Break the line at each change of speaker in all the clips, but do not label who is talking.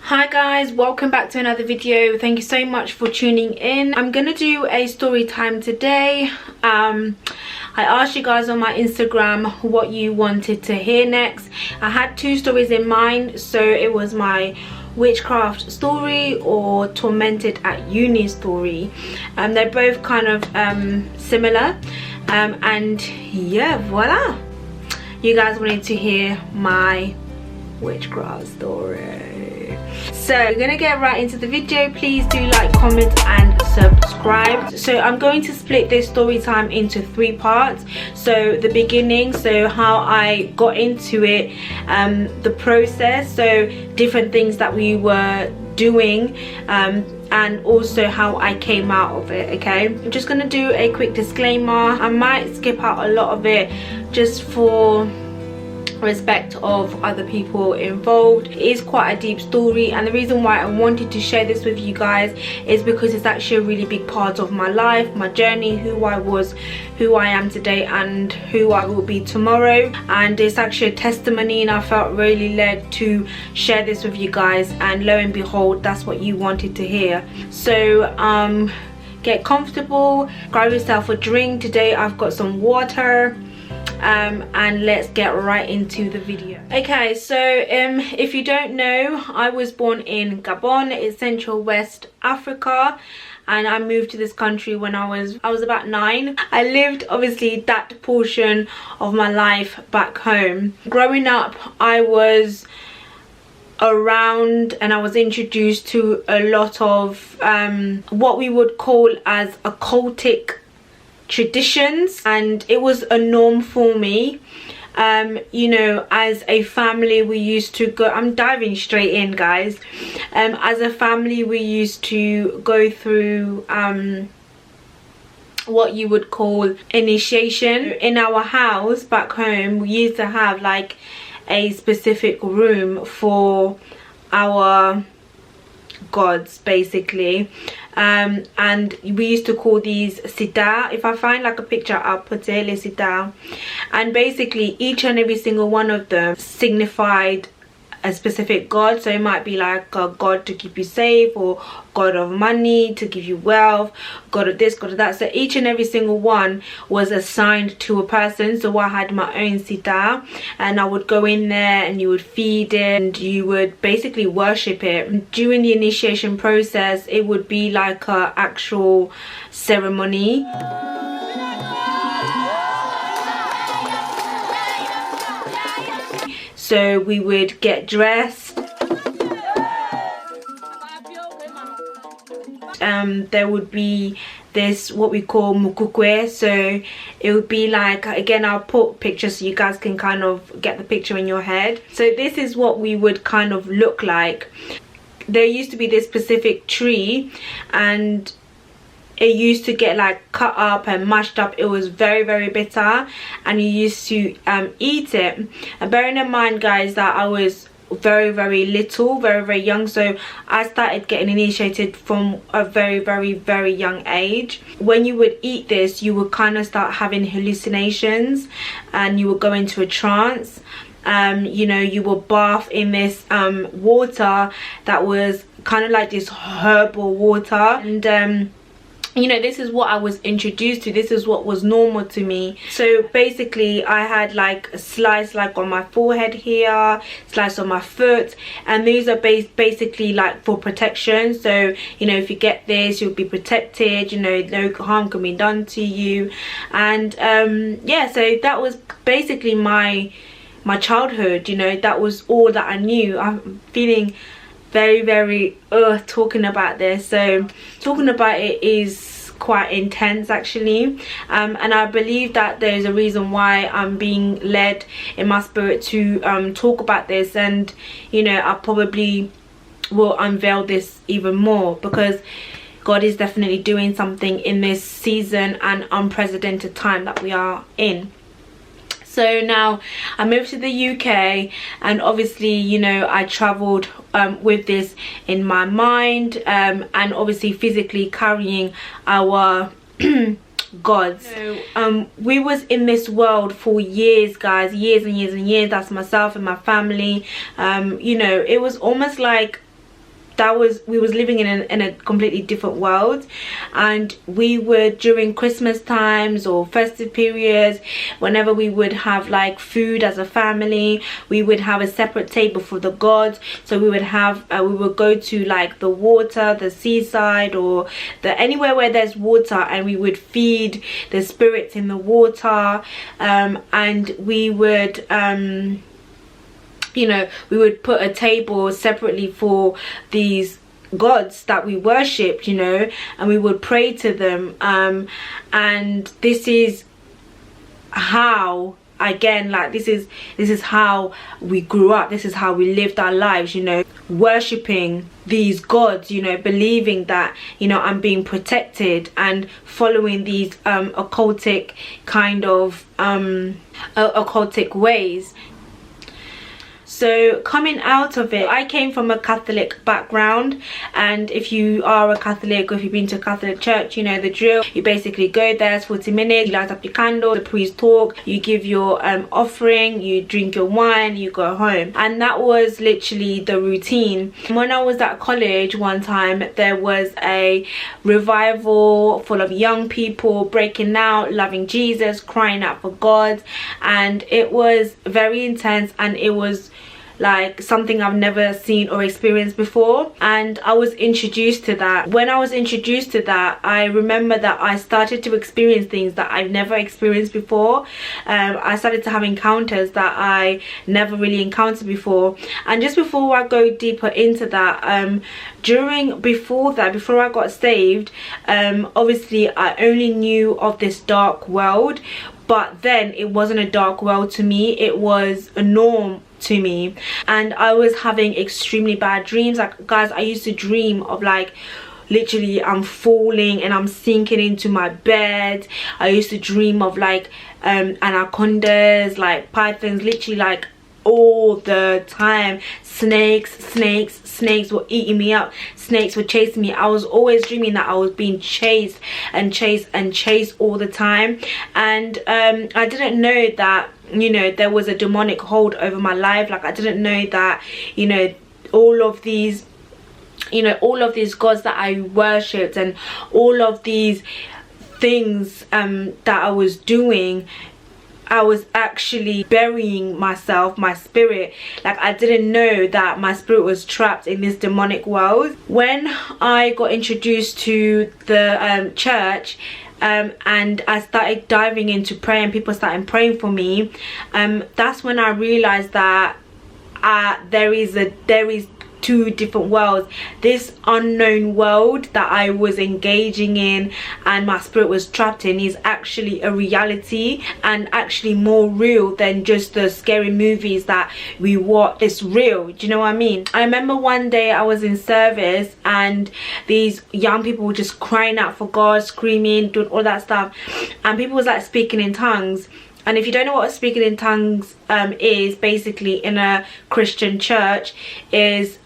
Hi guys, welcome back to another video. Thank you so much for tuning in. I'm gonna do a story time today. I asked you guys on my Instagram what you wanted to hear next. I had two stories in mind, so it was my witchcraft story or tormented at uni story. They're both kind of similar, and yeah, voila, you guys wanted to hear my witchcraft story. So we're gonna get right into the video. Please do like, comment and subscribe. So I'm going to split this story time into three parts. So the beginning, so how I got into it, the process, so different things that we were doing, and also how I came out of it. Okay, I'm just gonna do a quick disclaimer. I might skip out a lot of it just for respect of other people involved. It is quite a deep story, and the reason why I wanted to share this with you guys is because it's actually a really big part of my life, my journey, who I was, who I am today, and who I will be tomorrow. And it's actually a testimony, and I felt really led to share this with you guys, and lo and behold, that's what you wanted to hear. So get comfortable, grab yourself a drink. Today I've got some water, and let's get right into the video. Okay, so if you don't know, I was born in Gabon. It's Central West Africa, and I moved to this country when I was about 9. I lived obviously that portion of my life back home. Growing up, I was around and I was introduced to a lot of what we would call as occultic traditions, and it was a norm for me. You know, as a family we used to go, I'm diving straight in guys, as a family we used to go through what you would call initiation. In our house back home, we used to have like a specific room for our gods basically, and we used to call these sita. If I find like a picture, I'll put it, les sita. And basically each and every single one of them signified a specific god. So it might be like a god to keep you safe, or god of money to give you wealth, god of this, god of that. So each and every single one was assigned to a person. So I had my own sita, and I would go in there and you would feed it and you would basically worship it. During the initiation process, it would be like a actual ceremony. So we would get dressed. There would be this what we call mukukwe. So it would be like, again, I'll put pictures so you guys can kind of get the picture in your head. So this is what we would kind of look like. There used to be this specific tree, and it used to get like cut up and mashed up. It was very, very bitter, and you used to eat it. And bearing in mind guys that I was very, very little, very, very young, so I started getting initiated from a very, very, very young age. When you would eat this, you would kind of start having hallucinations, and you would go into a trance. You know, you will bath in this water that was kind of like this herbal water, and you know, this is what I was introduced to. This is what was normal to me. So basically I had like a slice like on my forehead here, slice on my foot, and these are basically like for protection. So you know, if you get this, you'll be protected, you know, no harm can be done to you. And yeah, so that was basically my childhood. You know, that was all that I knew. I'm feeling very, very talking about this. So talking about it is quite intense actually, and I believe that there's a reason why I'm being led in my spirit to talk about this. And you know, I probably will unveil this even more, because God is definitely doing something in this season and unprecedented time that we are in. So now I moved to the UK, and obviously, you know, I traveled with this in my mind, and obviously physically carrying our gods. So we was in this world for years, guys, years and years and years. That's myself and my family. You know, it was almost like we was living in a completely different world. And we would, during Christmas times or festive periods, whenever we would have like food as a family, we would have a separate table for the gods. So we would have we would go to like the water, the seaside, or anywhere where there's water, and we would feed the spirits in the water. And we would you know, we would put a table separately for these gods that we worshipped, you know, and we would pray to them. And this is how, again, like this is how we grew up, this is how we lived our lives, you know, worshipping these gods, you know, believing that, you know, I'm being protected, and following these occultic kind of occultic ways. So coming out of it, I came from a Catholic background, and if you are a Catholic or if you've been to a Catholic church, you know the drill. You basically go there, it's 40 minutes, you light up your candle, the priest talk, you give your offering, you drink your wine, you go home. And that was literally the routine. When I was at college one time, there was a revival full of young people breaking out, loving Jesus, crying out for God, and it was very intense, and it was like something I've never seen or experienced before. And I was introduced to that. When I was introduced to that, I remember that I started to experience things that I've never experienced before. I started to have encounters that I never really encountered before. And just before I go deeper into that, before I got saved, obviously I only knew of this dark world, but then it wasn't a dark world to me, it was a norm to me. And I was having extremely bad dreams. Like, guys, I used to dream of like literally I'm falling and I'm sinking into my bed. I used to dream of like anacondas, like pythons, literally like all the time. Snakes were eating me up, snakes were chasing me. I was always dreaming that I was being chased all the time. And I didn't know that, you know, there was a demonic hold over my life. Like, I didn't know that, you know, all of these gods that I worshipped and all of these things that I was doing, I was actually burying myself, my spirit. Like, I didn't know that my spirit was trapped in this demonic world. When I got introduced to the church, and I started diving into prayer and people started praying for me, that's when I realized that there is two different worlds. This unknown world that I was engaging in and my spirit was trapped in is actually a reality, and actually more real than just the scary movies that we watch. It's real, do you know what I mean? I remember one day I was in service and these young people were just crying out for God, screaming, doing all that stuff, and people was like speaking in tongues. And if you don't know what speaking in tongues is, basically in a Christian church, is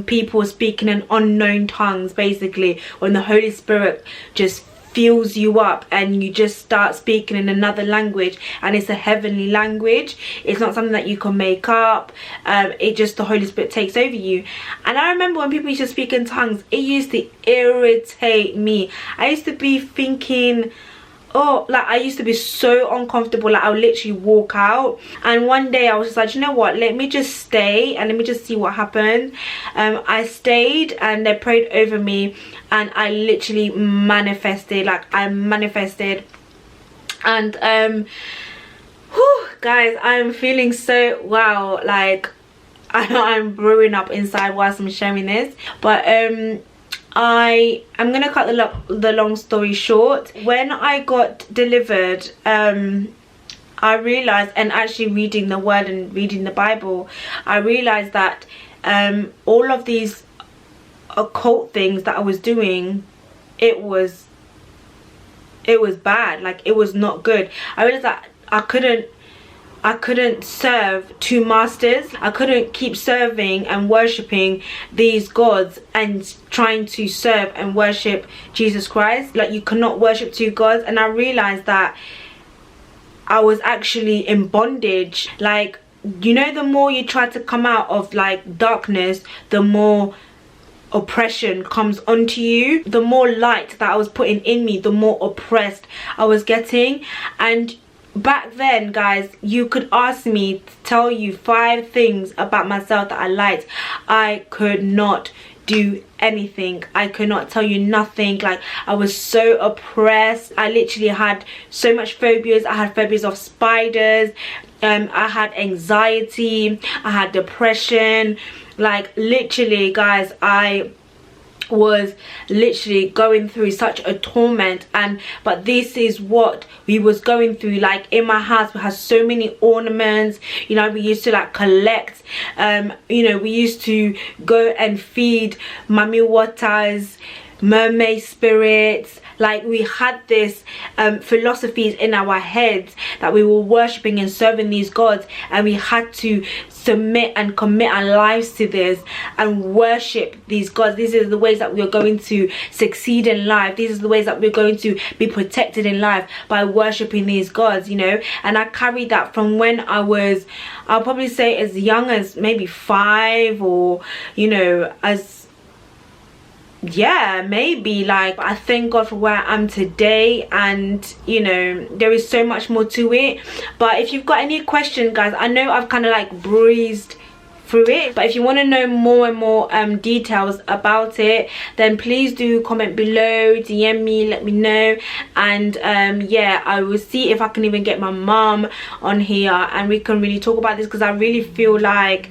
people speaking in unknown tongues, basically, when the Holy Spirit just fills you up and you just start speaking in another language, and it's a heavenly language. It's not something that you can make up. It just, the Holy Spirit takes over you. And I remember when people used to speak in tongues, it used to irritate me. I used to be thinking, oh, like, I used to be so uncomfortable. Like, I would literally walk out. And one day I was just like, you know what, let me just stay and let me just see what happens. I stayed and they prayed over me, and I literally manifested. Like, I manifested. And whew, guys, I'm feeling so, wow, like I'm brewing up inside whilst I'm sharing this. But I'm gonna cut the long story short. When I got delivered, I realized, and actually reading the word and reading the Bible, I realized that all of these occult things that I was doing, it was bad. Like, it was not good. I realized that I couldn't serve two masters. I couldn't keep serving and worshipping these gods and trying to serve and worship Jesus Christ. Like, you cannot worship two gods. And I realized that I was actually in bondage. Like, you know, the more you try to come out of like darkness, the more oppression comes onto you. The more light that I was putting in me, the more oppressed I was getting. And back then, guys, you could ask me to tell you 5 things about myself that I liked. I could not do anything. I could not tell you nothing. Like, I was so oppressed. I literally had so much phobias. I had phobias of spiders. I had anxiety. I had depression. Like, literally, guys, I was literally going through such a torment. But this is what we was going through. Like, in my house we had so many ornaments, you know. We used to like collect, you know, we used to go and feed mummy waters, mermaid spirits. Like, we had this philosophies in our heads that we were worshipping and serving these gods, and we had to submit and commit our lives to this and worship these gods. These are the ways that we're going to succeed in life. These are the ways that we're going to be protected in life, by worshiping these gods, you know. And I carried that from when I was, I'll probably say as young as maybe 5, or, you know, as, yeah, maybe. Like, I thank God for where I am today, and you know, there is so much more to it. But if you've got any questions, guys, I know I've kind of like breezed through it, but if you want to know more and more details about it, then please do comment below, DM me, let me know. And yeah, I will see if I can even get my mom on here and we can really talk about this, because I really feel like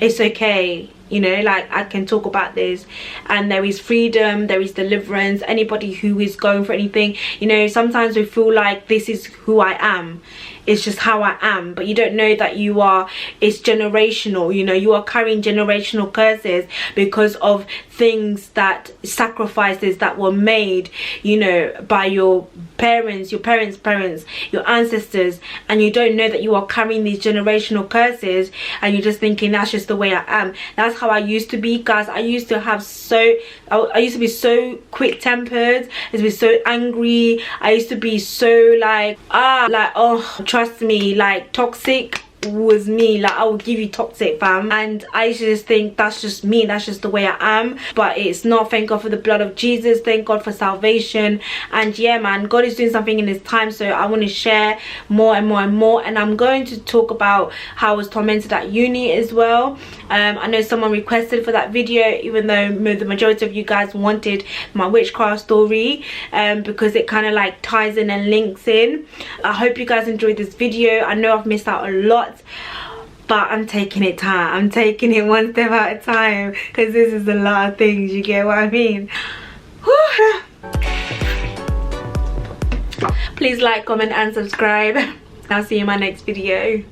it's okay, you know, like I can talk about this, and there is freedom, there is deliverance. Anybody who is going for anything, you know, sometimes we feel like this is who I am, it's just how I am, but you don't know that you are, it's generational, you know. You are carrying generational curses because of things, that sacrifices that were made, you know, by your parents, your parents' parents, your ancestors, and you don't know that you are carrying these generational curses, and you're just thinking that's just the way I am. That's how I used to be, guys. I used to have I used to be so quick-tempered. I used to be so angry. I used to be so like oh, trust me, like toxic was me. Like, I will give you toxic, fam. And I used to just think that's just me, that's just the way I am. But it's not. Thank God for the blood of Jesus, thank God for salvation. And yeah, man, God is doing something in his time, so I want to share more and more and more. And I'm going to talk about how I was tormented at uni as well. I know someone requested for that video, even though the majority of you guys wanted my witchcraft story, because it kind of like ties in and links in. I hope you guys enjoyed this video. I know I've missed out a lot, but I'm taking it time. I'm taking it one step at a time, because this is a lot of things, you get what I mean. Please like, comment and subscribe. I'll see you in my next video.